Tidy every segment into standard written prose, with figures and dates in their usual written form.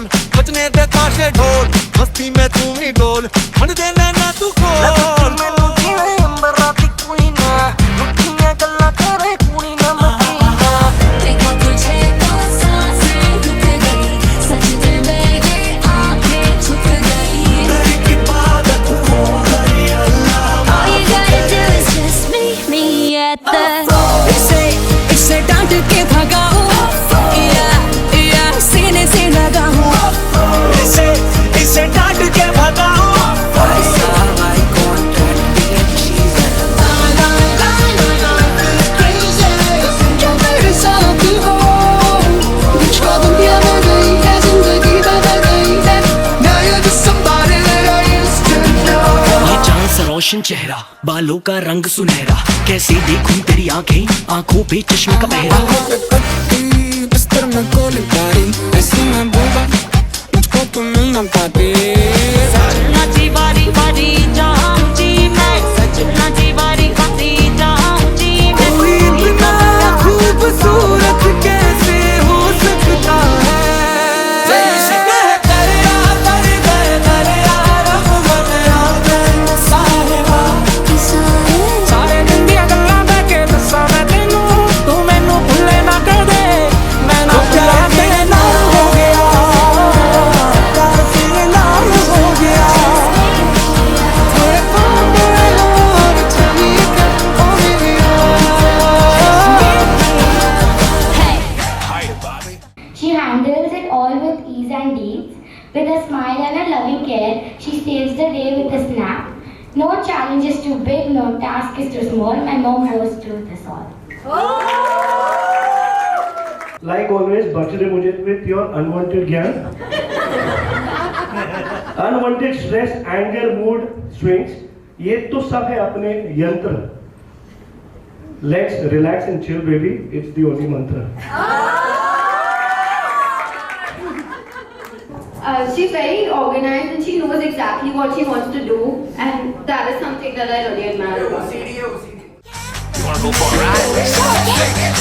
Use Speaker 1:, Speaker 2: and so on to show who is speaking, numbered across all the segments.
Speaker 1: बोल बचने दे ताशे ढोल मस्ती में तू ही डोल मन दे ना तू खोल
Speaker 2: मैनू जिवे अंबर राती कोई ना मुठियां गल्लां करे कुड़ी ना मदीना
Speaker 3: देखा तुझे तो सांसें रुक गई सच दिल में ये आंखें झुक गई
Speaker 1: तेरी इबादत हो गई अल्लाह
Speaker 3: All you gotta do is just meet me at the
Speaker 4: इसे डांट के भगाओ या सीने से लगाओ
Speaker 1: इसे डांट के भगाओ
Speaker 4: जो मेरे साथ हो कुछ कदम दिया मैं गई है जिंदगी बदल गई है Now you're just somebody that I used to know
Speaker 5: ये चांद सा रोशन चेहरा बालों का रंग सुनहरा कैसी देखूं तेरी आंखें आंखों पे चश्मे का पहरा
Speaker 4: बिस्तर में गोली बारी ऐसी मैं बोला मुझको तुम मिल ना पाती
Speaker 2: सजना जी बारी बारी जाऊं जी मैं सजना जी बारी बारी जाऊं जी मैं
Speaker 1: कोई इतना खूबसूरत कैसे हो सकता है
Speaker 4: सारे दिन दिया गल्लां बह के दस्सां मैं तेनू तू मैनू भुल्ले ना कर दे मैं ना भुल्ला तेरे नाल हो गया प्यार तेरे नाल हो गया तेरे पाँव और चली कर ओ मेरी
Speaker 6: She handles it all with ease and ease. With a smile and a loving care, she saves the day with a snap. No challenge is too big, no task is too small. My mom goes through this all.
Speaker 7: Like always, birthday मुझे with your unwanted ज्ञान, unwanted stress, anger, mood swings, ये तो सब है अपने यंत्र. Let's relax and chill, baby. It's the only mantra.
Speaker 8: She's very organized and she knows exactly what she wants to do, and that is something that I really admire about her.
Speaker 1: You wanna go for a ride?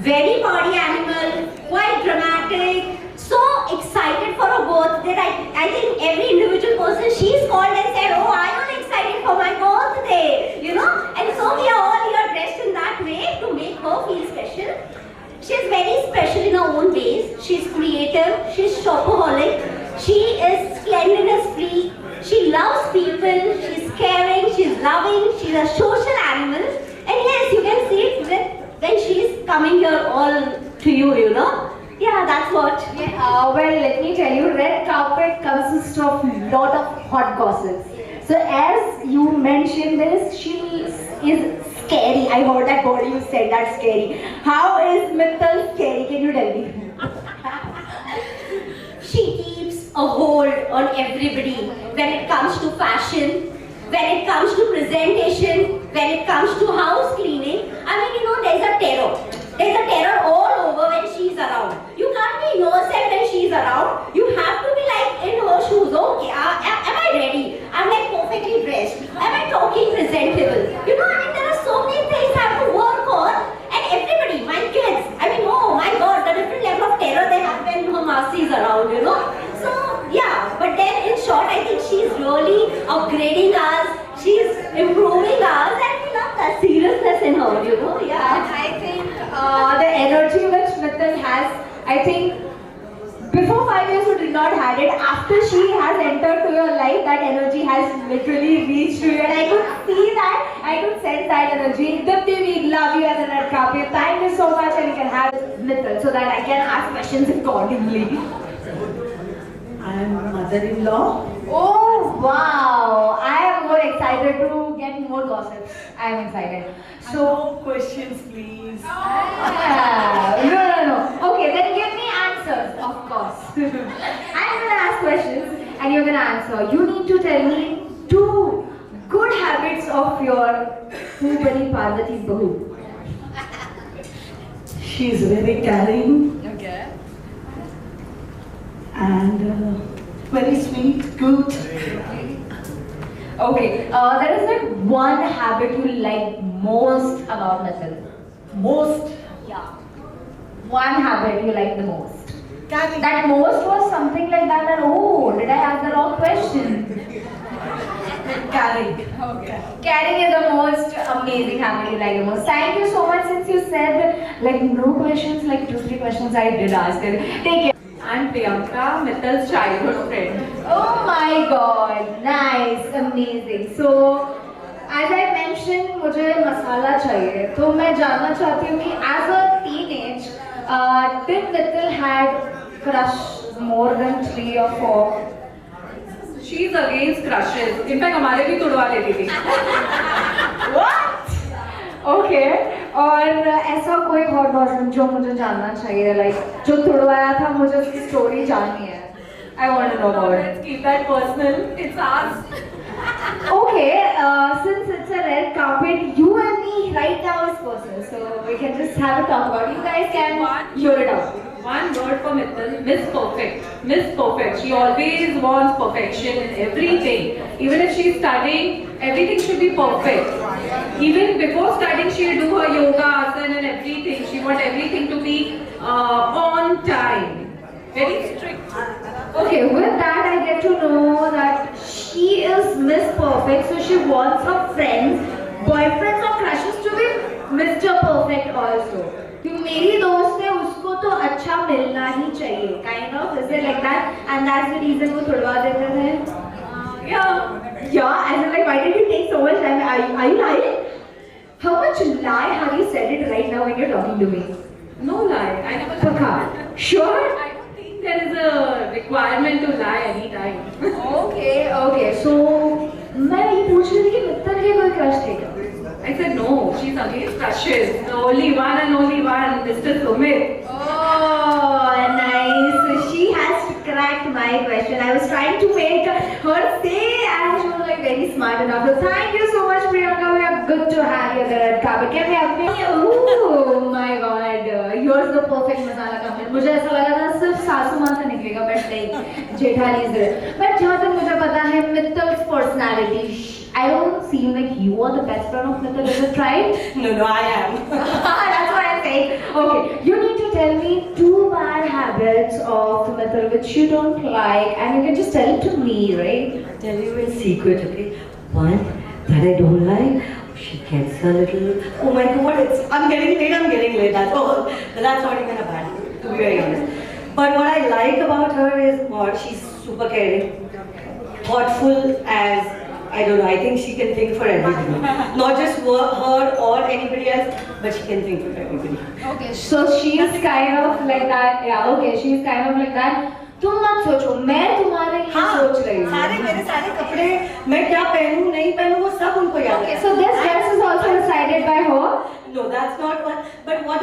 Speaker 8: Very party animal, quite dramatic, so excited for her birthday. I think every individual person she's called and said, oh, I am excited for my birthday, you know. And so we are all here dressed in that way to make her feel special. She's very special in her own ways. She's creative, she's shopaholic, she is cleanliness freak, she loves people, she's caring, she's loving, she's a social animal. And yes, you can see it when she's coming here all to you, you know. Yeah, that's what.
Speaker 9: Well, let me tell you, red carpet consists of lot of hot gossips. So as you mentioned this, she is scary. I heard that word you said, that scary. How is Mittal scary? Can you tell me?
Speaker 8: She keeps a hold on everybody when it comes to fashion, when it comes to presentation, when it comes to house cleaning. I mean, you know, there's a terror. There's a terror all over when she's around. You can't be innocent when she's around. You have to be like in her shoes. Okay, am I ready? I'm like perfectly dressed. Am I talking presentable? You know, I mean, there are so many things I have to work on. And everybody, my kids, upgrading us. She's improving us, and we love that seriousness in her. You know, yeah.
Speaker 9: I think the energy which Mittal has, I think before 5 years you did not had it. After she has entered to your life, that energy has literally reached you, and I could see that, I could sense that energy. Dipti, we love you as a red carpet. Thank you so much, and you can have Mittal so that I can ask questions accordingly.
Speaker 10: I'm mother-in-law.
Speaker 9: Oh wow! I am more excited to get more gossips. I am excited. So
Speaker 10: Questions, please.
Speaker 9: no. Okay, then give me answers, of course. I'm gonna ask questions and you're gonna answer. You need to tell me 2 good habits of your Bari Parvati Bahu.
Speaker 10: She's very caring.
Speaker 9: Okay.
Speaker 10: And very sweet, good.
Speaker 9: Okay. There is like one habit you like most about Mittal.
Speaker 10: Most
Speaker 9: Yeah. One habit you like the most.
Speaker 10: caring.
Speaker 9: That most was something like that, and oh, did I ask the wrong question?
Speaker 10: Caring.
Speaker 9: Caring is the most amazing habit you like the most. Thank you so much, since you said like no questions, like 2-3 questions I did ask it. Take care.
Speaker 11: And Priyanka, Mittal's childhood friend.
Speaker 9: Oh my god, nice, amazing. So, as I mentioned, मुझे मसाला चाहिए. तो मैं जानना चाहती हूँ कि as a teenage, did Mittal had crush more than 3 or 4?
Speaker 11: She's against crushes. In fact, हमारे भी तुड़वा लेती थी.
Speaker 9: What? Okay. और ऐसा कोई हॉट बॉयफ्रेंड जो मुझे जानना चाहिए, लाइक जो तुड़वाया था, मुझे उसकी स्टोरी जाननी है. I want to know about it.
Speaker 11: Let's keep that personal. It's ours.
Speaker 9: Okay, since it's a red carpet, you and me right now is personal, so we can just have a talk about it. You guys can hear it out.
Speaker 11: One word for Mittal, Miss Perfect. Miss Perfect. She always wants perfection in everything. Even if she's studying, everything should be perfect. Even before studying, she'll do her yoga, asana and everything. She wants everything to be on time. Very strict.
Speaker 9: Okay, with that I get to know that she is Miss Perfect, so she wants her friends, boyfriends or crushes to be Mr. Perfect also. कि मेरी दोस्त है, उसको तो अच्छा मिलना ही चाहिए, kind of, is it like that? And that's the reason वो तुड़वा देते थे. Yeah, as in like, why did you take so much time? Are you lying? How much lie have you said it right now when you're talking to me?
Speaker 11: No lie. I never
Speaker 9: Pakka. Sure?
Speaker 11: I don't think there is a requirement to lie anytime.
Speaker 9: Okay. So मैं ये पूछ रही थी कि मित्तल के कोई crush थे क्या?
Speaker 11: I said no, she's against crushes. The only one and only one, Mr. Sumit.
Speaker 9: Oh, nice. So she has cracked my question. I was trying to make her say, and she was like very smart enough. So thank you so much, Priyanka. We are good to have you there at carpet. Can we have me? Oh my God, yours the perfect masala complete. मुझे ऐसा लगा था सिर्फ सासू माँ से निकलेगा, but नहीं, जेठानी is there. But जहाँ तक मुझे पता है, Mittal's personality, I don't seem like you are the best friend of Mittal. Is it right?
Speaker 10: No, I am.
Speaker 9: That's what I'm saying. Okay, you need to tell me 2 bad habits of Mittal which you don't like, and you can just tell it to me, right?
Speaker 10: Tell you in secret, okay? One that I don't like. She gets a little. Oh my God! I'm getting late. That's not even a bad thing, to be very honest. But what I like about her is she's super caring, thoughtful as. I don't know, I think she can think for everybody. Not just her or anybody else, but she can think for everybody.
Speaker 9: Okay, so she's kind of like that. Yeah, okay, she's kind of like that. तुम मत सोचो, मैं तुम्हारे लिए सोच रही हूँ.
Speaker 10: मेरे सारे कपड़े मैं क्या पहनूं नहीं पहनूं वो सब उनको याद है.
Speaker 9: Okay, so this dress is also decided by her.
Speaker 10: No, that's not what. But what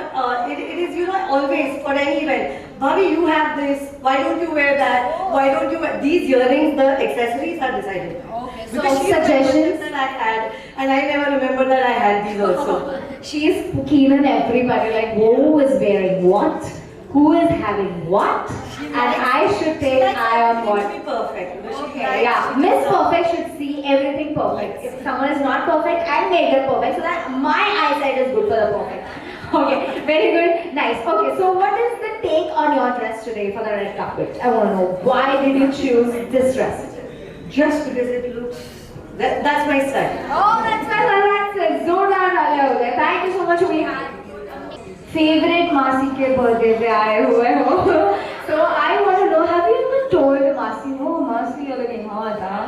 Speaker 10: it is, always for any event. Bobby, you have this. Why don't you wear that? Why don't you wear these earrings? The accessories are decided.
Speaker 9: Okay, so
Speaker 10: Because she
Speaker 9: suggestions
Speaker 10: that I had, and I never remember that I had these also.
Speaker 9: She's keen on everybody. Like, who is wearing what? Who is having what? And I should take eye on what?
Speaker 10: Be perfect.
Speaker 9: Okay, yeah. Miss Perfect should see everything perfect. If someone is not perfect, I make it perfect so that my eyesight is good for the perfect. Okay, very good. Nice. Okay, so what is the take on your dress today for the red carpet? I want to know, why did you choose this dress?
Speaker 10: Just because it looks That's my style.
Speaker 9: Oh, that's my that's जोरदार डाले हो गए. Thank you so much. We had favorite मासी के birthday पे आए हुए हो. So I want to know, have you ever told मासी, oh मासी you're looking hot, huh?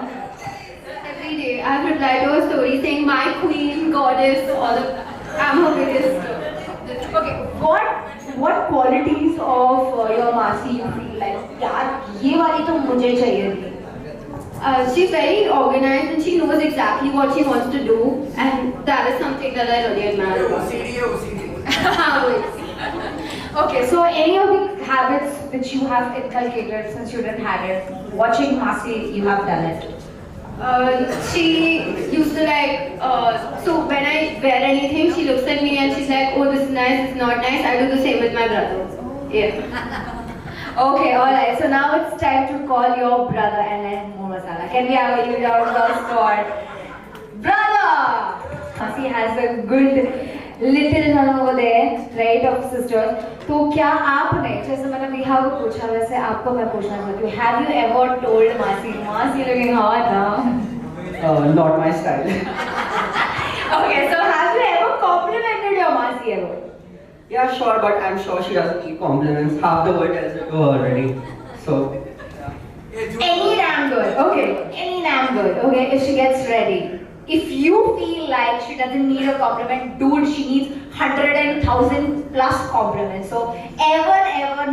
Speaker 12: Every day I've replied to a story saying my queen, goddess, all of that. I'm her biggest.
Speaker 9: Okay, what qualities of your मासी you feel like यार ये वाली तो मुझे चाहिए थी?
Speaker 12: She's very organized and she knows exactly what she wants to do, and that is something that I really admire about her.
Speaker 9: Okay, so any of the habits which you have inculcated since you didn't have it, watching Masi, you have done it.
Speaker 12: She used to like, so when I wear anything, she looks at me and she's like, oh, this is nice, this is not nice. I do the same with my brother. Yeah.
Speaker 9: Okay, alright, so now it's time to call your brother and then more masala. Can we have a huge round of applause for brother? Masi has a good little one over there, right, of sisters. तो क्या आपने, जैसे मैंने विहा को पूछा वैसे आपको मैं पूछना चाहती हूँ, have you ever told मासी, मासी looking hot, huh?
Speaker 13: Not my style.
Speaker 9: Okay, so have you ever complimented your मासी ever?
Speaker 13: Yeah, sure, but I'm sure she doesn't need compliments. Half the world tells it to her already. So.
Speaker 9: Any damn good, okay, any damn good, okay, if she gets ready. If you feel like she doesn't need a compliment, dude, she needs 100,000 plus compliments. So never ever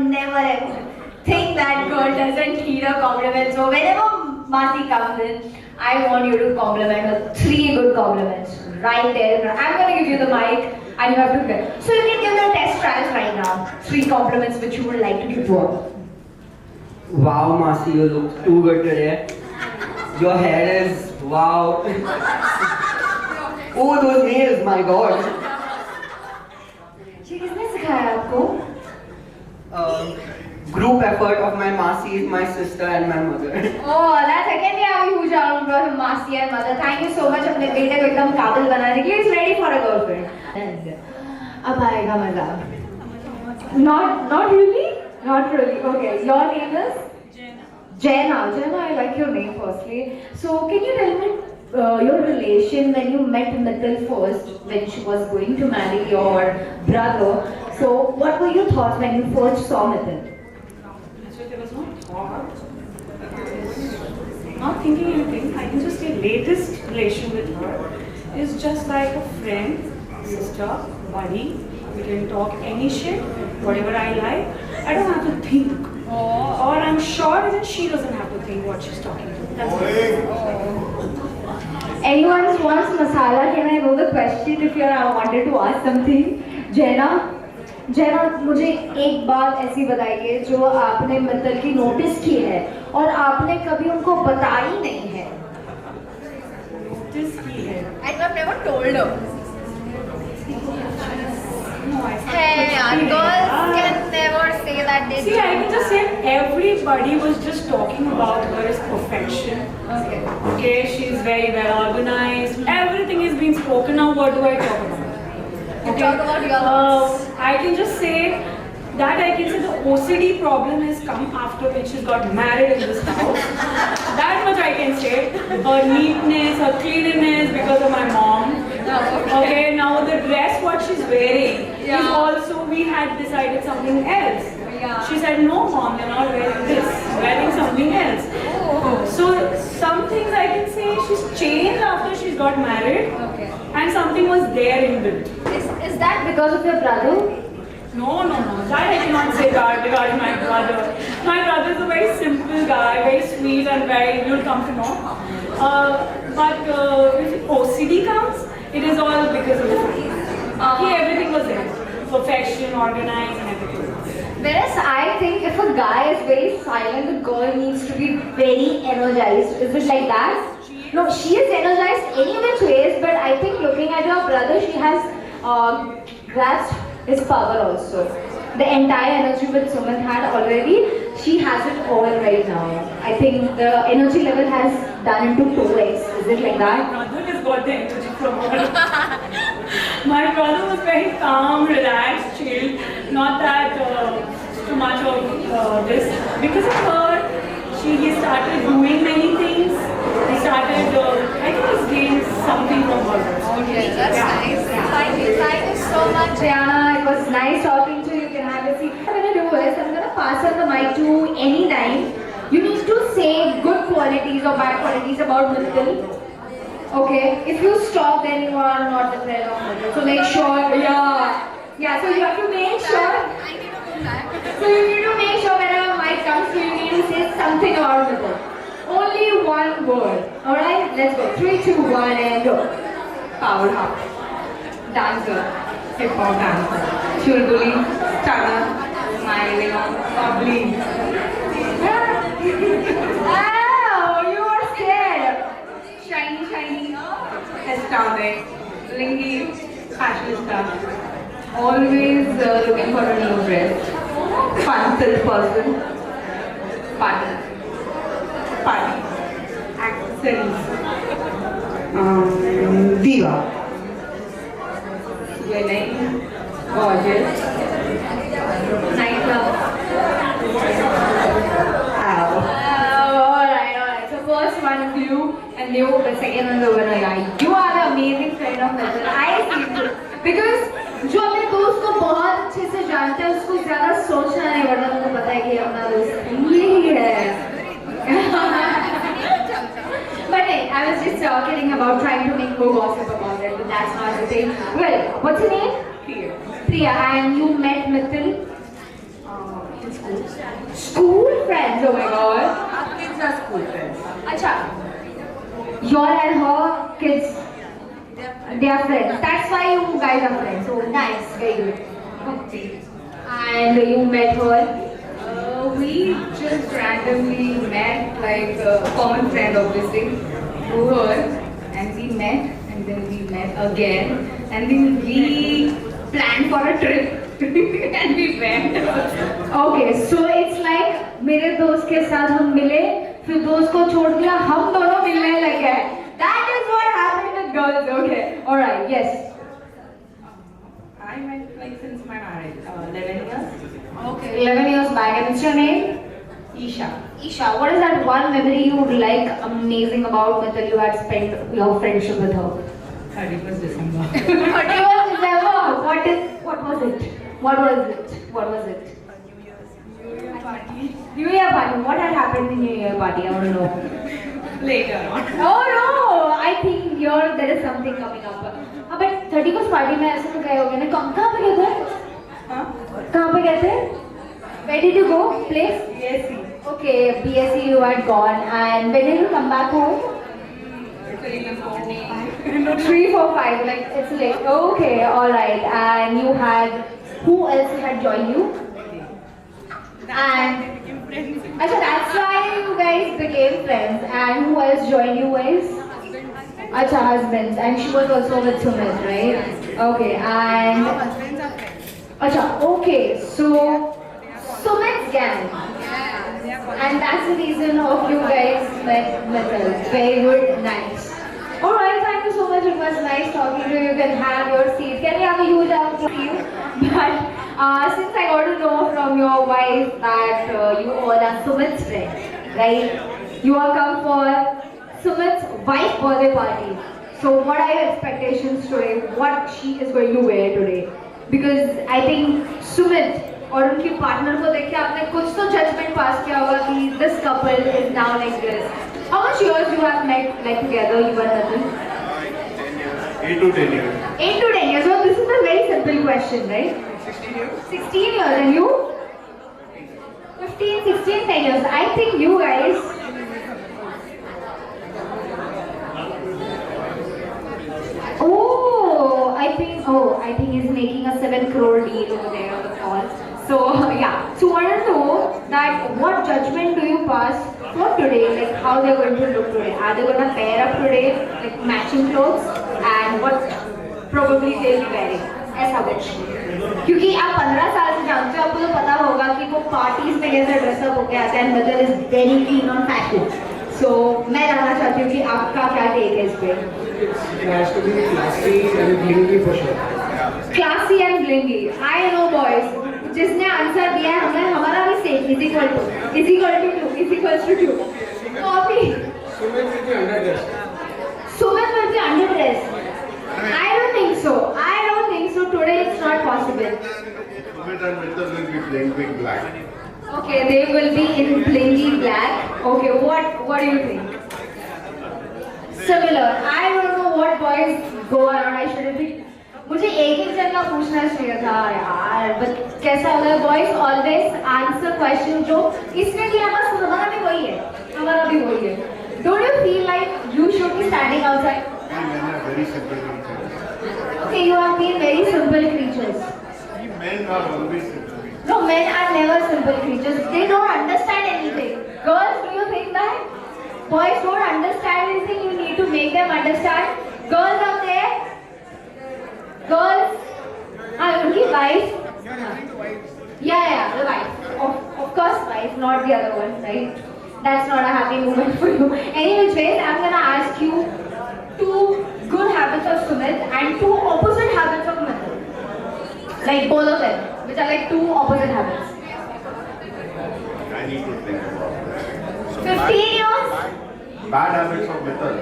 Speaker 9: think that girl doesn't need a compliment. So whenever Masi comes in, I want you to compliment her 3 good compliments right there. I'm gonna give you the mic and you have to get. So you can give the test trials right now. 3 compliments which you would like to give to her.
Speaker 13: Wow, Masi, you look too good today. Your hair is wow. Oh, those nails, my God.
Speaker 9: ये किसने सिखाया आपको?
Speaker 13: Group effort of my Masi, my sister and my mother.
Speaker 9: Oh, that's again we have a huge round of Masi and mother. Thank you so much अपने बेटे को एकदम काबिल बनाने के लिए. He's ready for a girlfriend. अब आएगा मजा. Not really? Not really. Okay. Your name is? Jenna. Jenna, I like your name firstly. So can you tell me your relation when you met Mithil first, when she was going to marry your brother? So what were your thoughts when you first saw Mithil?
Speaker 10: There was no thought. Not thinking anything. I can just say latest relation with her is just like a friend, sister, buddy. We can talk any shit, whatever I like. I don't have to think. Or I'm sure that she doesn't have to think what she's talking to. That's it.
Speaker 9: Anyone wants masala? Can I know the question if you wanted to ask something? Jenna? Jenna, मुझे एक बात ऐसी बताइए जो आपने मित्तल की notice की है और आपने कभी उनको बताई नहीं है.
Speaker 10: Notice की है.
Speaker 12: And I've never told her.
Speaker 10: No, I can't.
Speaker 12: Hey, girls can never say that they
Speaker 10: See, I can just say everybody was just talking about her as perfection.
Speaker 12: Okay.
Speaker 10: Okay, she's very well organized. Everything is being spoken. Now, what do I talk about? Okay.
Speaker 12: Talk about your
Speaker 10: I can just say that I can say the OCD problem has come after when she's got married in this house. That much I can say. Her neatness, her cleanliness because of my mom. Okay, now the dress what she's wearing is also, we had decided something else. She said, no mom, you're not wearing this, wearing something else. So some things I can say she's changed after she's got married, and something was there in built.
Speaker 9: Is that because of your brother?
Speaker 10: No, that I cannot say that regarding my brother. My brother is a very simple guy, very sweet and very, you'll come to know. But if OCD comes, it is all because of the family. Everything was there. Perfection, organized and everything.
Speaker 9: Whereas I think if a guy is very silent, the girl needs to be very energized. Is it like that? No, she is energized any which ways, but I think looking at your brother, she has grasped his power also. The entire energy which Sumit had already, she has it all right now. I think the energy level has done into 2x. Is it like that?
Speaker 10: My brother has got the energy from her. My brother was very calm, relaxed, chill, not that too much of this. Because of her, he started doing many things.
Speaker 11: I started, I think I gained something from her.
Speaker 9: Okay, that's nice. Thank you so much, Rihanna. It was nice talking to you. You can have a seat. What I'm gonna do is I'm gonna pass on the mic to any time. You need to say good qualities or bad qualities about Mithil. Okay, if you stop, then you are not the friend of Mithil. So make sure, yeah. So you have to make sure. So you need to make sure whenever mic comes to you, you need to say something about Mithil. Only one word. Alright, let's go. 3, 2, 1 and go.
Speaker 11: Powerhouse, dancer, hip hop dancer, chulbuli, stunner, smiling, bubbly.
Speaker 9: Oh, you are scared. Shiny.
Speaker 11: Astounding, blingy, fashionista. Always looking for a new dress. Fun-filled person. Party. Accessories.
Speaker 10: Diva.
Speaker 11: Winning. Gorgeous. Nightclub.
Speaker 9: Alright. So first one is you and you, the second one is the winner guy. You are the amazing friend of Mithil. I see you. Because जो अपने दोस्त को बहुत अच्छे से जानते हैं उसको ज़्यादा सोचना नहीं पड़ता उनको पता है कि अपना दोस्त यही है. But hey, I was just kidding about trying to make more gossip about it, but that's not the thing. Well, what's your name? Priya. And you met Mithil in school. School friends? Oh my god.
Speaker 11: Our kids are school friends.
Speaker 9: Acha. Your and her kids. They are friends. That's why you guys are friends. So nice, very good. Okay. And you met her.
Speaker 11: We just randomly met, like a common friend obviously, through her, and we met, and then we met again, and then we planned for a trip, and we went.
Speaker 9: Okay, so it's like मेरे दोस्त के साथ हम मिले, फिर दोस्त को छोड़ दिया, हम दोनों मिलने लगे. That is what happened with girls. Okay, all right, yes.
Speaker 11: I met like since my marriage, 11 years.
Speaker 9: Okay, 11 years back. And what's your name?
Speaker 11: Isha.
Speaker 9: Isha, what is that one memory you would like amazing about Mithil you had spent your friendship with her?
Speaker 11: 31st December.
Speaker 9: 31st December. What was it? What was it?
Speaker 11: New Year party.
Speaker 9: New Year party. What had happened in New Year party? I want to know.
Speaker 11: Later on.
Speaker 9: Oh no! I think there is something coming up. But 31st party में ऐसे तो गए होगे ना? कहाँ पे गए थे? कहाँ पे गए थे? Where did you go? Place?
Speaker 11: BSc.
Speaker 9: Okay, BSc you had gone, and when did you come back home?
Speaker 11: 3, 4,
Speaker 9: 3, 4, 5. Like it's late. Okay, all right. And you had who else had joined you? And actually, that's why you guys became friends. And who else joined you guys? Acha, husbands. And she was also with Sumit, right? Okay, and Acha, okay, so Sumit's gang. And that's the reason of you guys met Mithil. Very good, nice. Alright, thank you so much. It was nice talking to you. You can have your seat. Can we have a huge round for you? But since I got to know from your wife that you all are Sumit's friend, right? You are come for Sumit's wife birthday party. So what are your expectations today? What she is going to wear today? Because I think Sumit और उनकी partner को देख के आपने कुछ तो judgement पास किया होगा कि this couple is now like this. How much years you have met like together, you and Mithil?
Speaker 7: 8 to 10 years.
Speaker 9: 8 to 10 years. So this is a very simple question, right?
Speaker 7: 16 years.
Speaker 9: 16 years, and you? 15, 16, 10 years. I think you guys. I think he's making a 7 crore deal over there on the call. So yeah. So I want to know that what judgment do you pass for today? Like how they're going to look today? Are they going to pair up today, like matching clothes, and what probably they'll be wearing? ऐसा कुछ. क्योंकि आप 15 साल से जानते हो, आपको तो पता होगा कि वो पार्टीज में कैसे ड्रेसअप होके आते हैं. Mithil is very keen on fashion. So मैं जानना चाहती हूँ कि आपका क्या टेक है इस पे?
Speaker 14: It has to be classy and blingy for sure.
Speaker 9: Classy and blingy. I know boys. जिसने आंसर दिया है हमें हमारा भी same is equal to 2 copy
Speaker 14: Sumit will be underdressed.
Speaker 9: Sumit will be underdressed. I don't think so. I don't think so. Today it's not possible.
Speaker 15: Sumit and Mittal will be playing big black.
Speaker 9: Okay, they will be in plainly black. Okay, what do you think? Similar. I don't know what boys go around. I shouldn't be. मुझे एक जन का पूछना चाहिए था यार, but कैसा होता है? Boys always answer question जो इसने दिया बस हमारा भी वही है, हमारा भी वही है. Don't you feel like you should be standing outside?
Speaker 15: Men are very simple creatures.
Speaker 9: Okay, you have been very simple creatures.
Speaker 15: Men are always simple.
Speaker 9: No, men are never simple creatures. They don't understand anything. Girls, do you think that? Boys don't understand anything. You need to make them understand. Girls out there, girls, only wives. Yeah, the wife. Of course, wife, not the other one, right? That's not a happy moment for you. Anyways, I'm gonna ask you 2 good habits of Sumit and 2 opposite habits of Mittal. Like both of them, which are like 2 opposite habits.
Speaker 15: I need to think about that.
Speaker 9: 15 years?
Speaker 15: Bad habits of Mittal.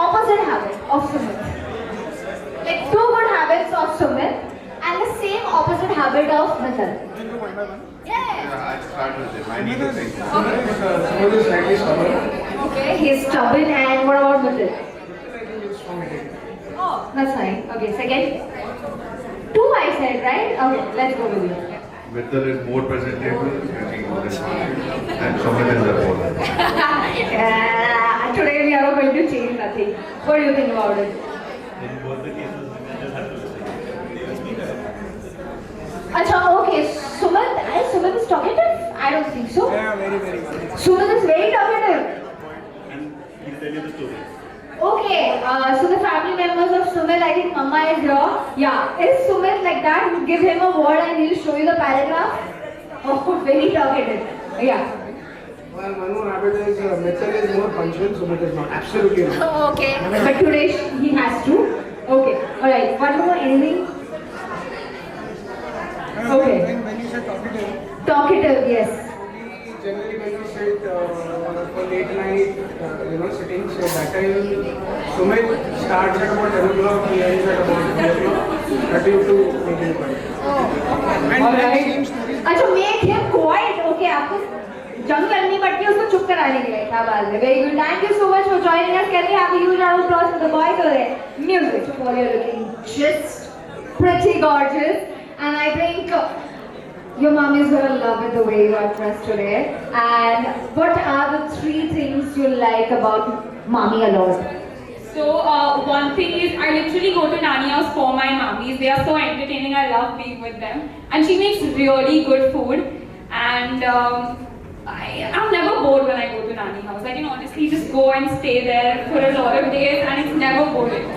Speaker 9: Opposite habit of Sumit. Like 2 good habits of Sumit and the same opposite habit of Mittal.
Speaker 15: Yeah, I'll start with him. I need to think.
Speaker 14: Sumit is slightly stubborn.
Speaker 9: Okay, he's stubborn, and what about Mittal?
Speaker 14: Strong-headed.
Speaker 9: Oh, that's fine. Okay, second. 2 I said, right? Okay, let's go with you.
Speaker 15: Mittal is more presentable, drinking more than one, and Sumit is the opposite.
Speaker 9: Today we are going to change nothing. What do you think about it?
Speaker 15: In both the cases, I just have to listen.
Speaker 9: Acha, okay, Sumit is talkative? I don't think so.
Speaker 14: Yeah, very.
Speaker 9: Sumit is very talkative.
Speaker 15: And he'll tell you the story.
Speaker 9: Okay, so the family members of Sumit, I think Mama is here. Yeah, is Sumit like that? You give him a word and he'll show you the paragraph? Oh, very talkative. Yeah.
Speaker 14: Well, one more habit is Mittal is more punctual, Sumit is not. Absolutely not.
Speaker 9: Okay, but today he has to. Okay, alright. One more, anything? Okay.
Speaker 14: When you say talkative,
Speaker 9: Talkative, yes.
Speaker 14: generally when we sit for late night, sitting, so that time Sumit starts at about 10 o'clock, he ends at about 3 o'clock. That you to make him quiet.
Speaker 9: Alright. अच्छा, make him quiet. Okay, आपको जंग करनी पड़ती है उसको चुप कराने के लिए. क्या बात है? Very good. Thank you so much for joining us. Can we have a huge round of applause for the boys over there? Music. For you're looking just pretty gorgeous, and I think your mom is gonna love it the way you are dressed today. And what are the 3 things you like about mommy a lot?
Speaker 11: So one thing is I literally go to nanny house for my mummies. They are so entertaining. I love being with them. And she makes really good food. And I'm never bored when I go to nanny house. I can honestly just go and stay there for a lot of days and it's never boring.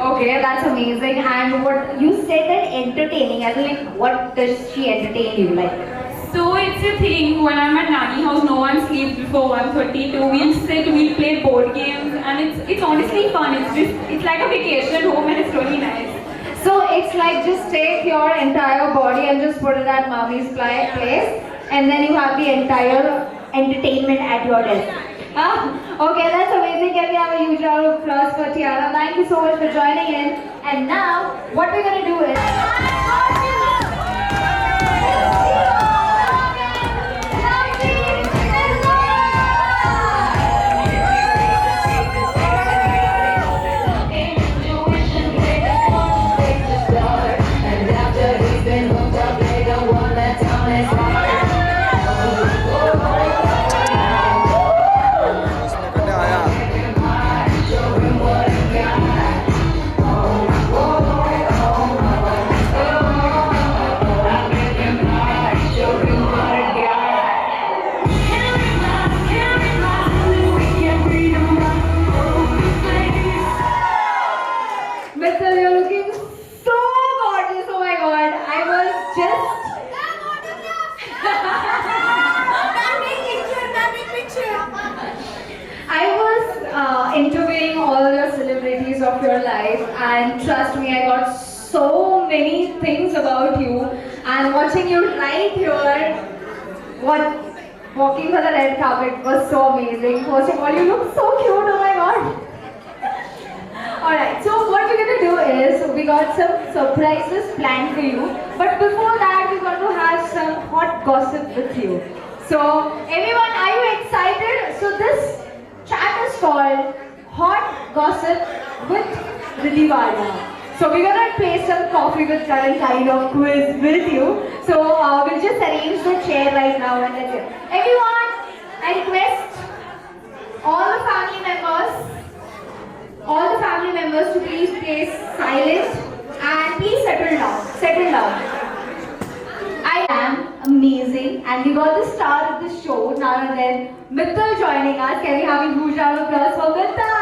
Speaker 9: Okay, that's amazing. And what you said that entertaining, I mean, like, what does she entertain you like?
Speaker 11: So it's a thing, when I'm at nanny house, no one sleeps before 1:32. We'll sit, we'll play board games, and it's honestly fun. It's like a vacation at home, and it's really nice.
Speaker 9: So it's like just take your entire body and just put it at mommy's place, and then you have the entire entertainment at your desk. Okay, that's amazing. Can we have a huge round of applause for Tiara? Thank you so much for joining in. And now, what we're gonna do is. Interviewing all your celebrities of your life, and trust me, I got so many things about you, and watching you right here, what walking for the red carpet was so amazing. First of all, you look so cute. Oh my god. Alright, so what we're going to do is, we got some surprises planned for you. But before that, we're going to have some hot gossip with you. So, everyone, are you excited? So this chat is called Hot Gossip with Riddhi Varma. So we're going to play some coffee with Karan kind of quiz with you. So we'll just arrange the chair right now and let's go. Everyone, I request all the family members to please stay silent and please settle down. I am amazing and we got the star of the show, none other than Mittal joining us. Can we have a huge round of applause for Mittal?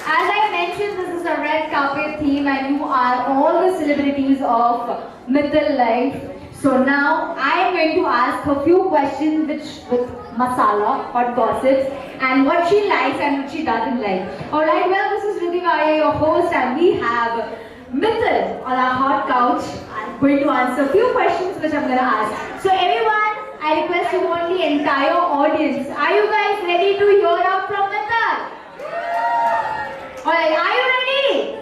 Speaker 9: As I mentioned, this is a red carpet theme and you are all the celebrities of Mittal life. So now I am going to ask a few questions with masala, hot gossips, and what she likes and what she doesn't like. Alright, well, this is Riddhi Varma, your host, and we have Mittal on our hot couch. I'm going to answer a few questions which I'm going to ask. So everyone, I request you all the entire audience. Are you guys ready to hear out from Mittal? Alright, are you ready?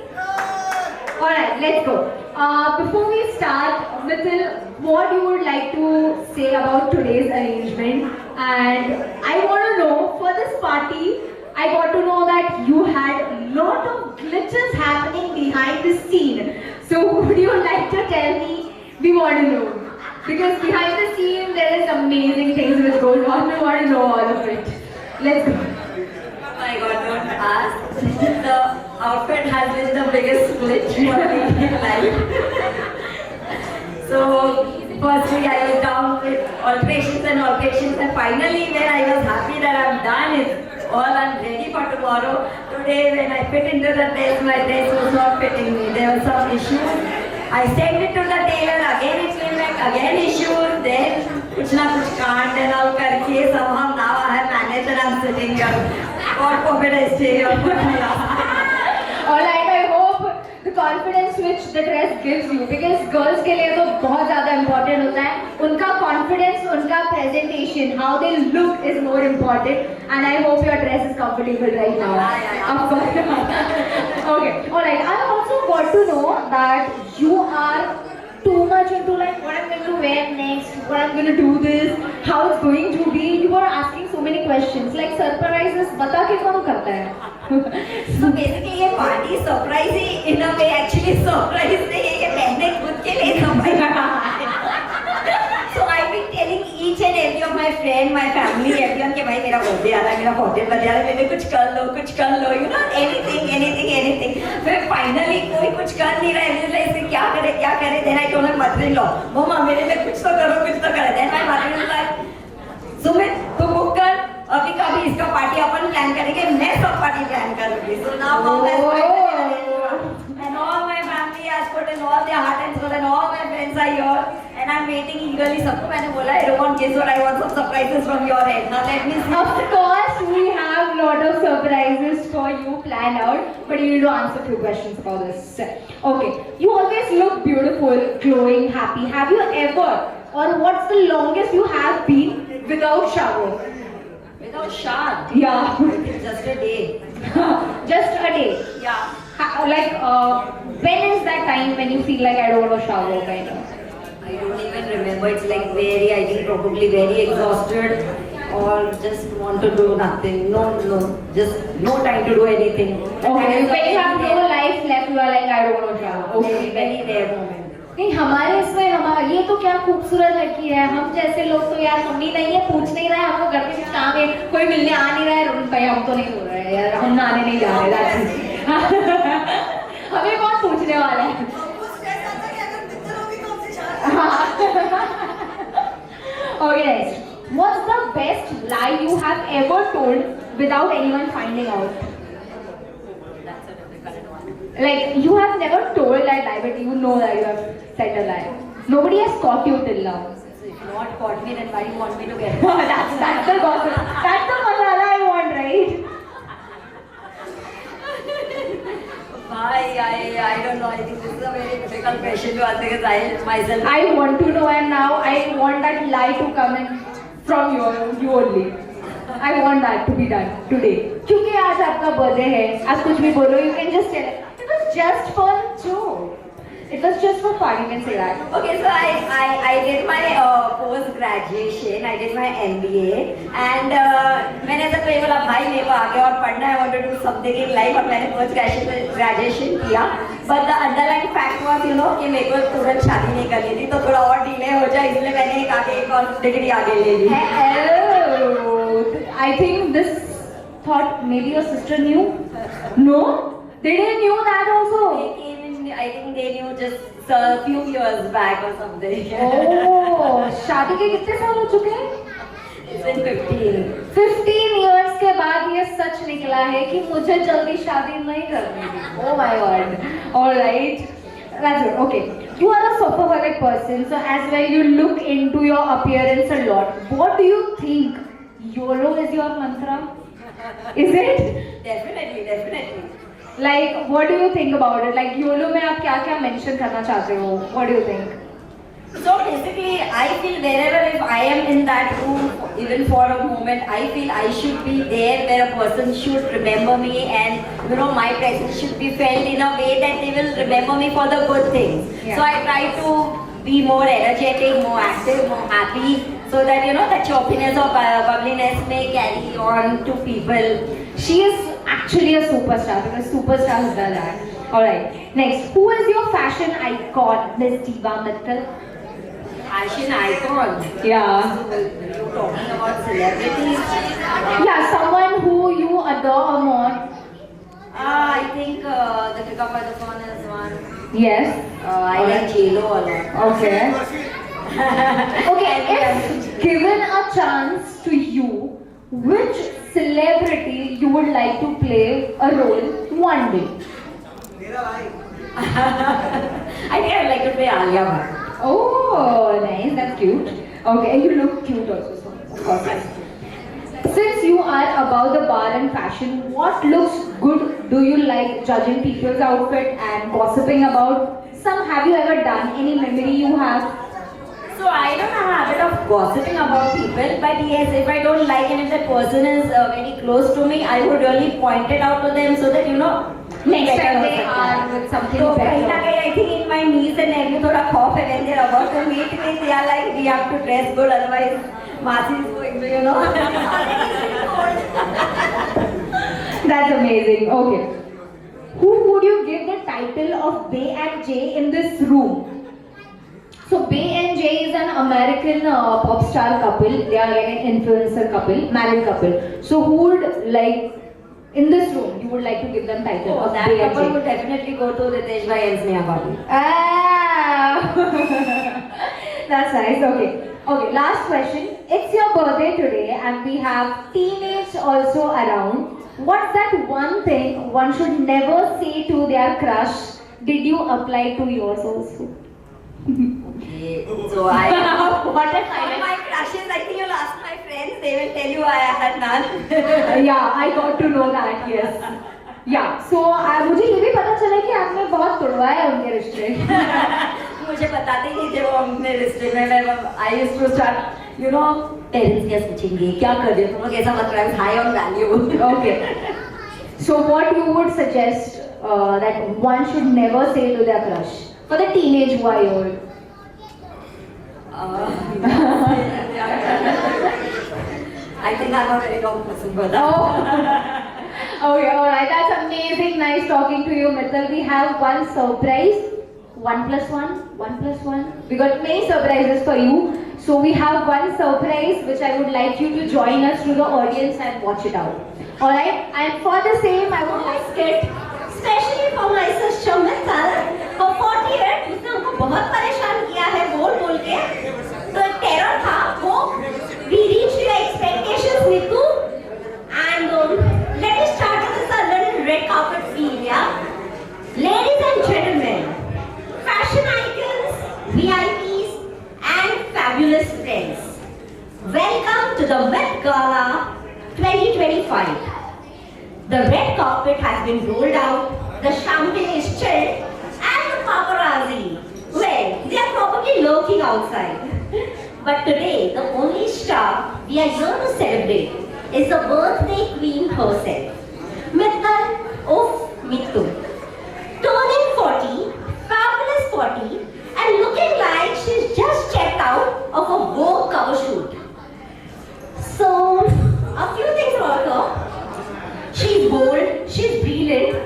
Speaker 9: Alright, let's go. Before we start, Mittal, what you would like to say about today's arrangement? And I want to know, for this party, I got to know that you had a lot of glitches happening behind the scene. So would you like to tell me? We want to know. Because behind the scene, there is amazing things which goes on. We want to know all of it. Let's go.
Speaker 10: I got not asked. The outfit has been the biggest glitch for me in life. So, firstly I was down with alterations and finally when I was happy that I'm done, it's all I'm ready for tomorrow. Today when I fit into the dress, my dress was not fitting me. There were some issues. I sent it to the tailor, again it came back, again issues, then kuch na kuch can't and all karke somehow now I have managed and I'm sitting here. God forbid I stay here for
Speaker 9: Alright, I hope the confidence which the dress gives you, because girls के लिए तो बहुत ज़्यादा important होता है. उनका confidence, उनका presentation, how they look is more important. And I hope your dress is comfortable right now. Of course. Okay. Alright. I also got to know that you are too much into like what I'm going to wear next, what I'm going to do this, how it's going to be. You were asking so many questions. Like surprises, बता के कौन करता है?
Speaker 10: So basically ये party surprise he in a way actually surprise नहीं है, ये मैंने खुद के लिए surprise. So I've been telling each and every of my friend, my family, everyone कि भाई मेरा birthday आ रहा है, मेरा 40th बजे आ रहा है, मैंने कुछ कर लो, you know, anything. फिर finally कोई कुछ कर नहीं रहा है, मुझे इससे क्या करे, then I told my mother-in-law, मम्मा मेरे लिए कुछ तो करो, then my mother-in-law like, Sumit तू बुक कर, अभी कभी इसका पार्टी अपन प्लान करेंगे, मैं सब पार्टी प्लान करूँगी. So now mom has and all my family has put in all their heart and soul and all my friends are here and I'm waiting eagerly. सबको मैंने बोला I don't want gifts but I want some surprises from your end. Now let me see.
Speaker 9: Of course, we have a lot of surprises for you planned out, but you need to answer a few questions about this. Okay, you always look beautiful, glowing, happy. Have you ever, or what's the longest you have been without shower?
Speaker 10: Without shower?
Speaker 9: Yeah.
Speaker 10: Just a day.
Speaker 9: Just a day?
Speaker 10: Yeah.
Speaker 9: Like, when is that time when you feel like I don't want to shower, kind of?
Speaker 10: I don't even remember. It's like I think probably very exhausted or just want to do nothing. No, just no time to do anything.
Speaker 9: Okay, when you have no life left, you are like, I don't want to shower. Okay,
Speaker 10: very rare moment.
Speaker 9: नहीं हमारे इसमें ये तो क्या खूबसूरत लड़की है, हम जैसे लोग तो यार मम्मी नहीं है, पूछ नहीं रहा है, हमको घर पे कुछ काम है, कोई मिलने आ नहीं रहा है, भाई हम तो नहीं हो रहे हैं यार, हम नहाने नहीं जा रहे, हमें कौन पूछने वाला है? Okay, next. What's the best lie you have ever told without anyone finding out? Like, you have never told that lie, but you know that you have said a lie. Nobody has caught you till now.
Speaker 10: So if you not caught me, then why do you want me to get
Speaker 9: That's the gossip. That's the masala I want, right?
Speaker 10: I don't know. I think this is a very difficult question to answer because I myself.
Speaker 9: I want to know, and now I want that lie to come in from you only. I want that to be done today. क्योंकि आज आपका birthday है, आप कुछ भी बोलो, you can just tell it. It was just for a joke. It was just for fun, you can say that.
Speaker 10: Okay, so I did my post graduation. I did my MBA, and मैंने ऐसा कोई बोला भाई मेरे को आगे और पढ़ना है, I want to do something in life, और मैंने post graduation किया. But the underlying fact was, you know, कि मेरे को तुरंत शादी नहीं करनी थी, तो थोड़ा और delay हो जाए, इसलिए मैंने एक और degree आगे ले ली.
Speaker 9: I think this thought maybe your sister knew. No, they didn't knew that also.
Speaker 10: I think they knew just a few years back or something.
Speaker 9: Oh, शादी के कितने साल हो चुके हैं?
Speaker 10: It's been 15.
Speaker 9: 15 years के बाद ये सच निकला है कि मुझे जल्दी शादी नहीं करनी थी. Oh my god. All right. That's it. Okay. You are a sophomoric person, so as well you look into your appearance a lot. What do you think? YOLO is your mantra? Is it?
Speaker 10: Definitely.
Speaker 9: Like, what do you think about it? Like, YOLO में आप क्या mention करना चाहते हो? What do you think?
Speaker 10: So basically, I feel wherever if I am in that room, even for a moment, I feel I should be there where a person should remember me, and you know my presence should be felt in a way that they will remember me for the good things.
Speaker 9: Yeah.
Speaker 10: So I try to be more energetic, more active, more happy, so that you know that choppiness or bubbliness may carry on to people.
Speaker 9: She is actually a superstar because superstars do that. Alright, next, who is your fashion icon, Miss Diva Mittal?
Speaker 10: Fashion icon?
Speaker 9: Yeah.
Speaker 10: You're talking about celebrities?
Speaker 9: Yeah, someone who you adore more.
Speaker 10: I think the Deepika Padukone is one.
Speaker 9: Yes.
Speaker 10: I like J-Lo a lot.
Speaker 9: Okay. Okay, if given a chance to you, which celebrity you would like to play a role one day?
Speaker 10: I think I'd like to play Alia Bhatt.
Speaker 9: Oh, nice. That's cute. Okay, you look cute also. So, of course. Since you are about the bar and fashion, what looks good do you like judging people's outfit and gossiping about? Have you ever done any memory you have?
Speaker 10: So I don't have a habit of gossiping about people, but yes, if I don't like and if that person is very close to me, I would really point it out to them so that you know
Speaker 9: next time they are with something
Speaker 10: so
Speaker 9: better.
Speaker 10: I think in my niece and nephew thoda cough when they are about to meet me, they are like we have to dress good, otherwise Masi is going to you know.
Speaker 9: That's amazing. Okay, who would you give the title of Bay and J in this room? So Bay and J is an American pop star couple. They are like an influencer couple, married couple. So who would like in this room? You would like to give them title of
Speaker 10: That
Speaker 9: Bay and
Speaker 10: couple
Speaker 9: J?
Speaker 10: would definitely go to Ritesh Bhai and Sneha Bhabhi.
Speaker 9: Ah, that's nice. Okay. Last question. It's your birthday today, and we have teenage also around. What's that one thing one should never say to their crush? Did you apply to yours also?
Speaker 10: So I
Speaker 9: What a
Speaker 10: my crushes, I think you'll ask my friends, they will tell you I had none.
Speaker 9: Yeah, I got to know that, yes. Yeah, so मुझे ये भी पता चला कि आपने बहुत तोड़वाया उनके रिश्ते.
Speaker 10: मुझे बताते ही नहीं थे वो अपने रिश्ते में. मैं I used to start, you know, parents क्या सोचेंगे, क्या कर रहे हो तुम लोग ऐसा मत करो, high on value.
Speaker 9: Okay. So what you would suggest that one should never say to their crush for the teenage who are old?
Speaker 10: I think I'm a very wrong person for that.
Speaker 9: Oh. Okay, alright, that's amazing. Nice talking to you, Mittal. We have one surprise. 1 plus 1. We got many surprises for you. So we have one surprise which I would like you to join us through the audience and watch it out. Alright, and for the same, I would like
Speaker 8: it, especially for my sister Mittal. For 40 years, उसने हमको बहुत परेशान किया है बोल के. तो एक terror था वो. We reached your expectations, Nitu. And let us start with this little red carpet feel, yeah? Ladies and gentlemen, fashion icons, VIPs, and fabulous friends. Welcome to the Met Gala 2025. The red carpet has been rolled out. the champagne is chilled, and the paparazzi, well, they are probably lurking outside. But today, the only star we are here to celebrate is the birthday queen herself, Mittal of Mittu. Turning 40, fabulous 40, and looking like she's just checked out of a Vogue cover shoot. So, a few things about her. She's bold, she's brilliant,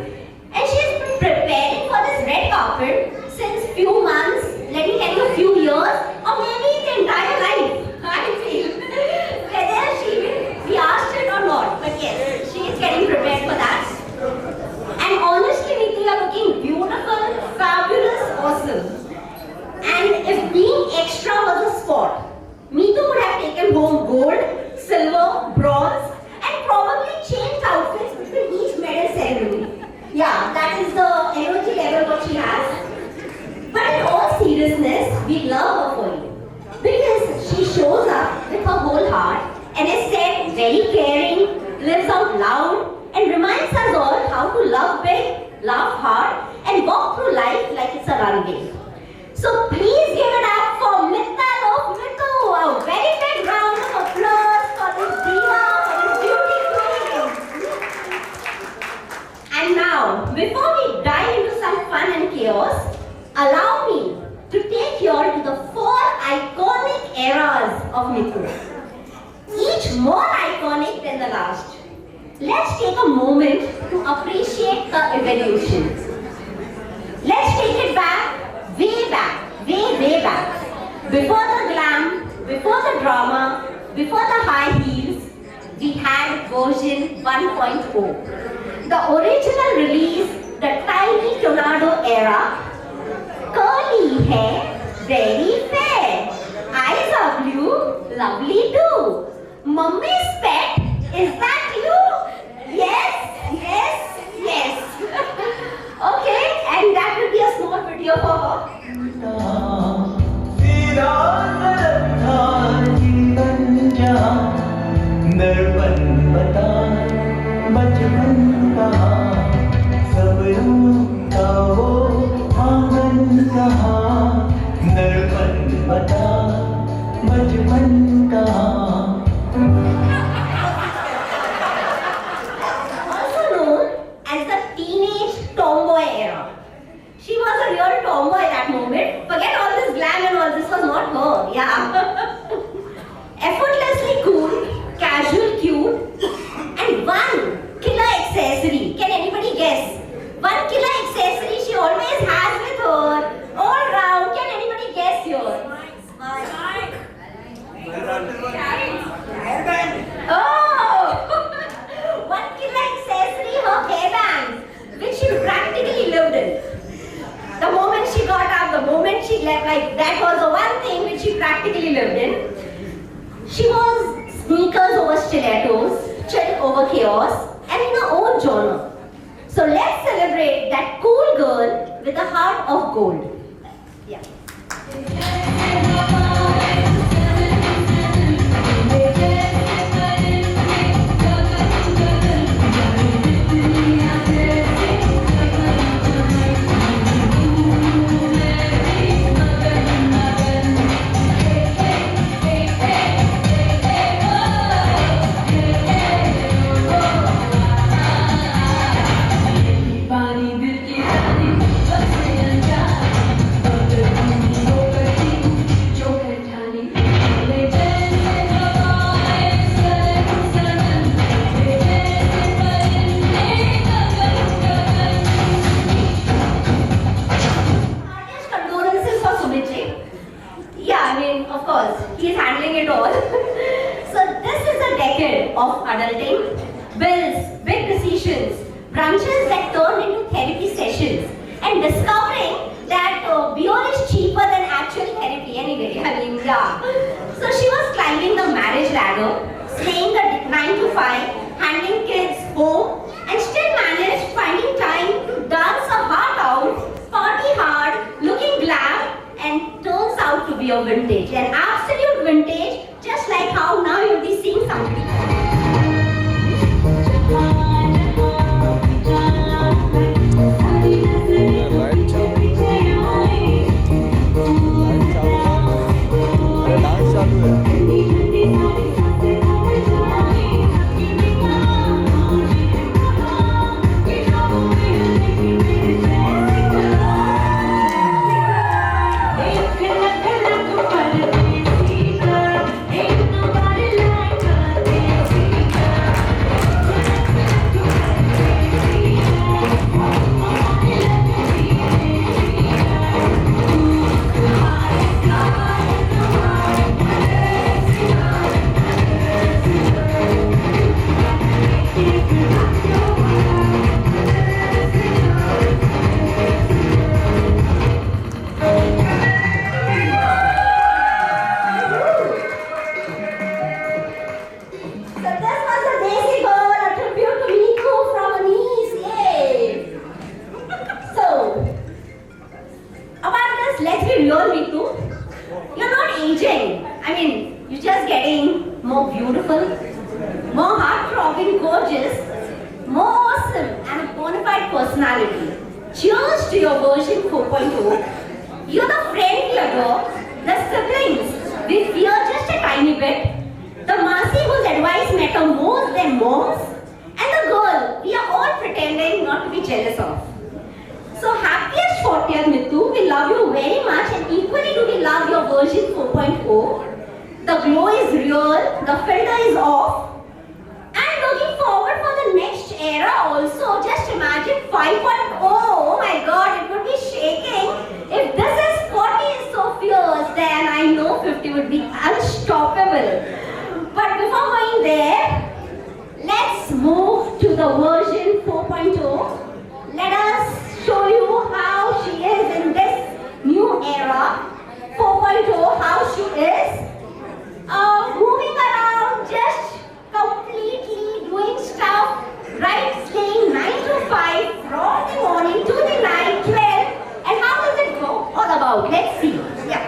Speaker 8: and she's been preparing for this red carpet since few months, let me tell you, few years, or maybe the entire life. I feel whether she will be asked it or not, but yes, she is getting prepared for that. And honestly, Neetu, you are looking beautiful, fabulous, awesome. And if being extra was a sport, Neetu would have taken home gold, silver, bronze, and probably changed outfits between each medal ceremony. Yeah, that is the energy level what she has. But in all seriousness, we love her for you. Because she shows up with her whole heart and is said very caring, lives out loud, and reminds us all how to love big, laugh hard, and walk through life like it's a runway. So please give it up for Mittal of Mittu. A very big round of applause for this diva, for this beauty queen. And now, before we dive into some fun and chaos, allow me to take you all to the 4 iconic eras of Mittu. Each more iconic than the last. Let's take a moment to appreciate the evolution. Let's take it back, way back. Before the glam, before the drama, before the high heels, we had version 1.0. The original release, the tiny tornado era, curly hair, very fair, eyes are blue, lovely too. Mummy's pet, is that you? Yes. Okay, and that will be a small video for her. Also known as the teenage tomboy era. She was a real tomboy at that moment. Forget all this glam and all, this was not her. Yeah. Effortlessly cool, casual cute, and one killer accessory. Can anybody guess? One killer accessory she always has with her, all round. Can anybody guess here? Oh! One killer accessory, her hairbands, which she practically lived in. The moment she got up, the moment she left, like that was the one thing which she practically lived in. She was sneakers over stilettos, chill over chaos, and in her own genre. So let's celebrate that cool girl with a heart of gold. Yeah. Of adulting, bills, big decisions, brunches that turned into therapy sessions, and discovering that beer is cheaper than actual therapy anyway. Yeah. So she was climbing the marriage ladder, slaying the 9 to 5, handling kids home, and still managed finding time to dance her heart out, party hard, looking glam, and turns out to be a vintage, an absolute vintage, just like how now you'll be seeing somebody. I mean, you're just getting more beautiful, more heart-throbbing, gorgeous, more awesome, and a bona fide personality. Cheers to your version 4.0. You're the friend we adore, the siblings we fear just a tiny bit, the Masi whose advice matter more than moms, and the girl we are all pretending not to be jealous of. So happiest 40th Mittu, we love you very much, and equally do we love your version 4.0. The glow is real, the filter is off, and looking forward for the next era also. Just imagine 5.0, oh my god, it would be shaking. If this is 40 is so fierce, then I know 50 would be unstoppable. But before going there, let's move to the version 4.0. Let us show you how she is in this new era. 4.0, how she is. Moving around, just completely doing stuff, right? Staying 9 to 5 from the morning to the night, 12. And how does it go? All about. Let's see. Yeah.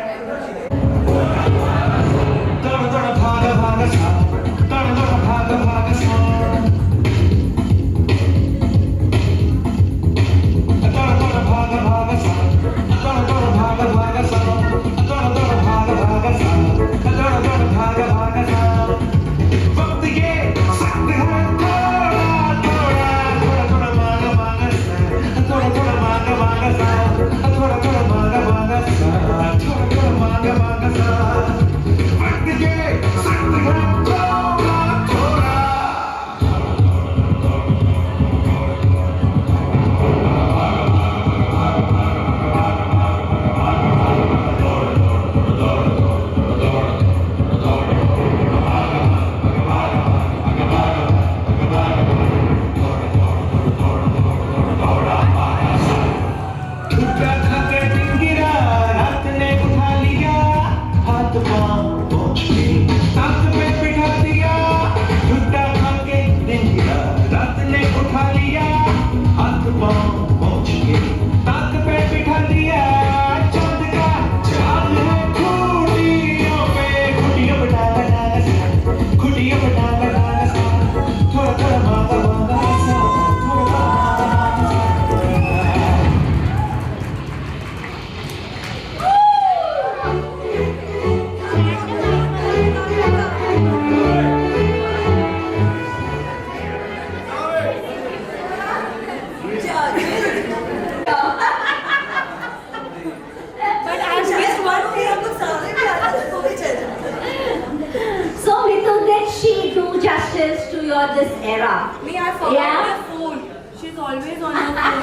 Speaker 8: This era.
Speaker 12: Me, I forgot my phone. She's always on her phone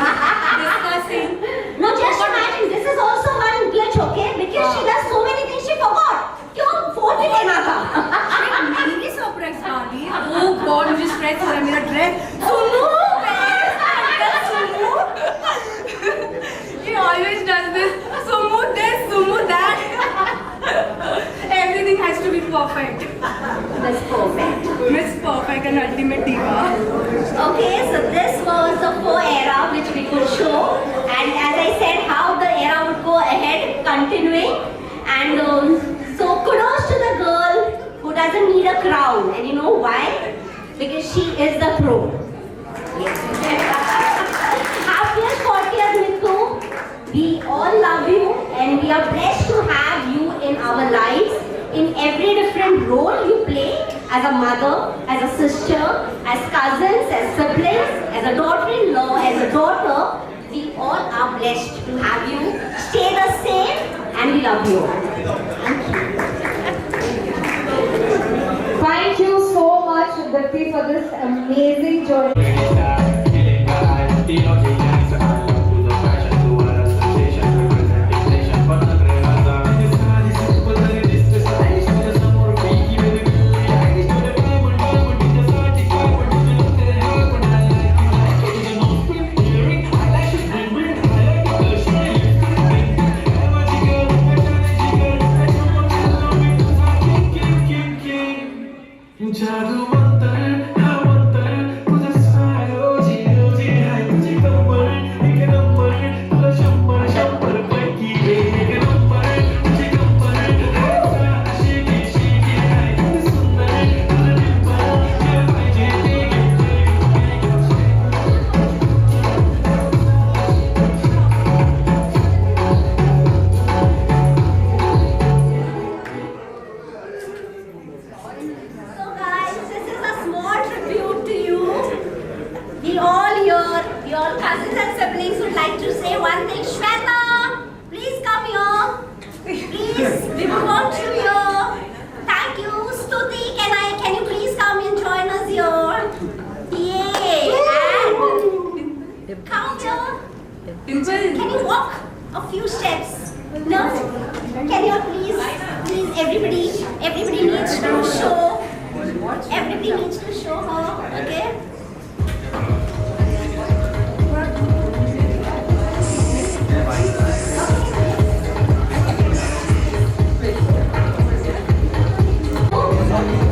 Speaker 12: discussing.
Speaker 8: No, just imagine, this is also one glitch, okay? Because she does so many things she forgot. क्यों phone भी लेना था?
Speaker 12: मेरी भी surprise भाभी. Oh God, मुझे stress हो रहा है मेरा dress. सुनो, सुनो. She always does this. Sumu this, sumu that. Everything has to be perfect.
Speaker 8: Miss Perfect.
Speaker 12: Miss Perfect and ultimate diva.
Speaker 8: Okay, so this was the 4 era which we could show, and as I said, how the era would go ahead, continuing. And so kudos to the girl who doesn't need a crown, and you know why? Because she is the pro. Yes. Happiest 40th Mittu. We all love you, and we are blessed to have you in our lives in every different role you play, as a mother, as a sister, as cousins, as siblings, as a daughter-in-law, as a daughter. We all are blessed to have you. Stay the same, and we love you.
Speaker 9: Thank you so much, Dipti, for this amazing journey.
Speaker 4: जादू मंतर, हाँ मंतर, तुझे सायो जी है तुझे कमल
Speaker 11: Dimple.
Speaker 8: Can you walk a few steps? No? Can you please, everybody needs to show. Everybody needs to show her, okay?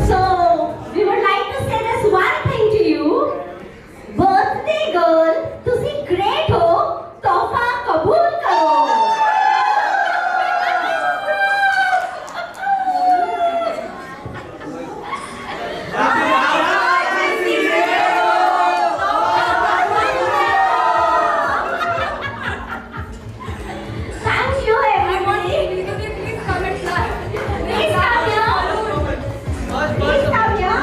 Speaker 8: So, we would like to say this one thing to you. Birthday girl, तुसी great हो, तोहफा कबूल करो. Thank you everybody. Please come and clap. Please come here. Please come here.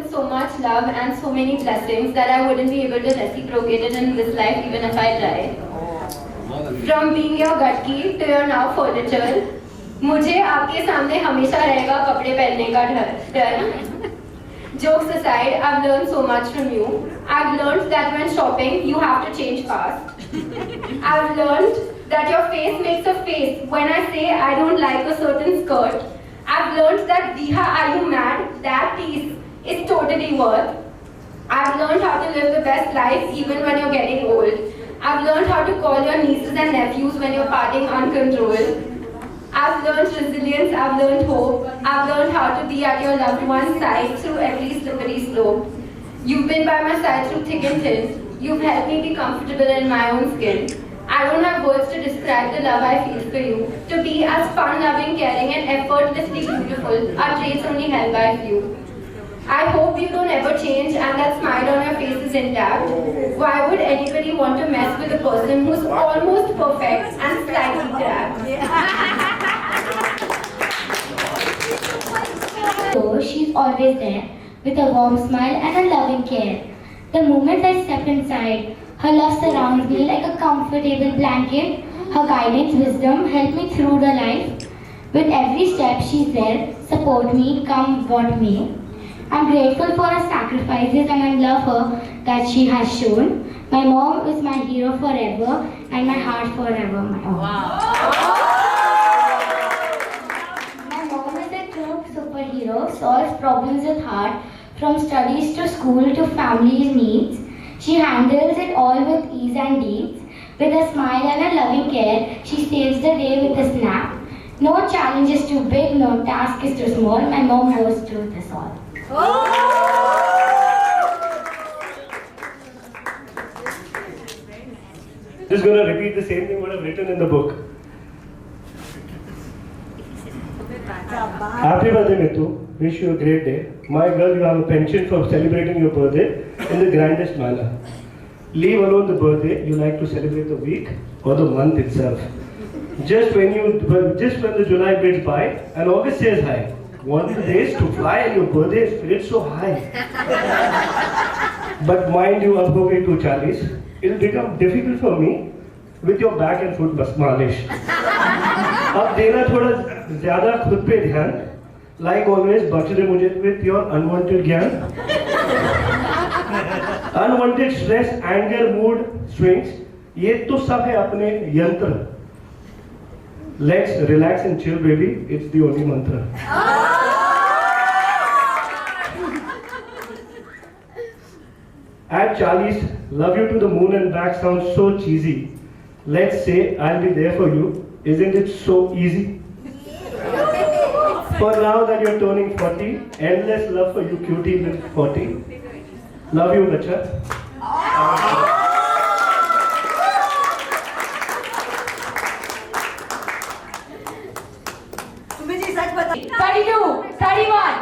Speaker 12: with so much love and so many blessings that I wouldn't be able to reciprocate it in this life even if I tried. From being your gutki to your now furniture, मुझे आपके सामने हमेशा रहेगा कपड़े पहनने का डर. Jokes aside, I've learned so much from you. I've learned that when shopping, you have to change fast. I've learned that your face makes a face when I say I don't like a certain skirt. I've learned that Diha, are you mad? That piece is totally worth. I've learned how to live the best life even when you're getting old. I've learned how to call your nieces and nephews when you're partying uncontrolled. I've learned resilience, I've learned hope, I've learned how to be at your loved one's side through every slippery slope. You've been by my side through thick and thin. You've helped me be comfortable in my own skin. I don't have words to describe the love I feel for you. To be as fun-loving, caring and effortlessly beautiful are traits only held by few. I hope you don't ever change and that smile on your face is intact. Why would anybody want to mess with a person who's almost perfect and slightly cracked?
Speaker 6: So she's always there, with a warm smile and a loving care. The moment I step inside, her love surrounds me like a comfortable blanket. Her guidance, wisdom help me through the life. With every step she's there, support me, come what may. I'm grateful for her sacrifices and I love her that she has shown. My mom is my hero forever and my heart forever my own. My mom is a true superhero, solves problems with heart, from studies to school to family's needs. She handles it all with ease and deeds. With a smile and a loving care, she saves the day with a snap. No challenge is too big, no task is too small. My mom goes through this all.
Speaker 7: Just going to repeat the same thing what I've written in the book. Happy birthday, Mitu. Wish you a great day. My girl, you have a pension for celebrating your birthday in the grandest manner. Leave alone the birthday, you like to celebrate the week or the month itself. Just when the July beats by and August says hi. Want the days to fly and your birthday is spirit so high. But mind you, ab ho gayi 240. It'll become difficult for me with your back and foot malish. अब देना थोड़ा ज़्यादा खुद पे ध्यान. Like always, बख्श दे मुझे with your unwanted ज्ञान. Unwanted stress, anger, mood swings. ये तो सब है अपने यंत्र. Let's relax and chill, baby. It's the only mantra. At Charlie's, love you to the moon and back sounds so cheesy. Let's say I'll be there for you. Isn't it so easy? For now that you're turning 40, endless love for you, cutie with 40. Love you, Bacha.
Speaker 9: 32, 31.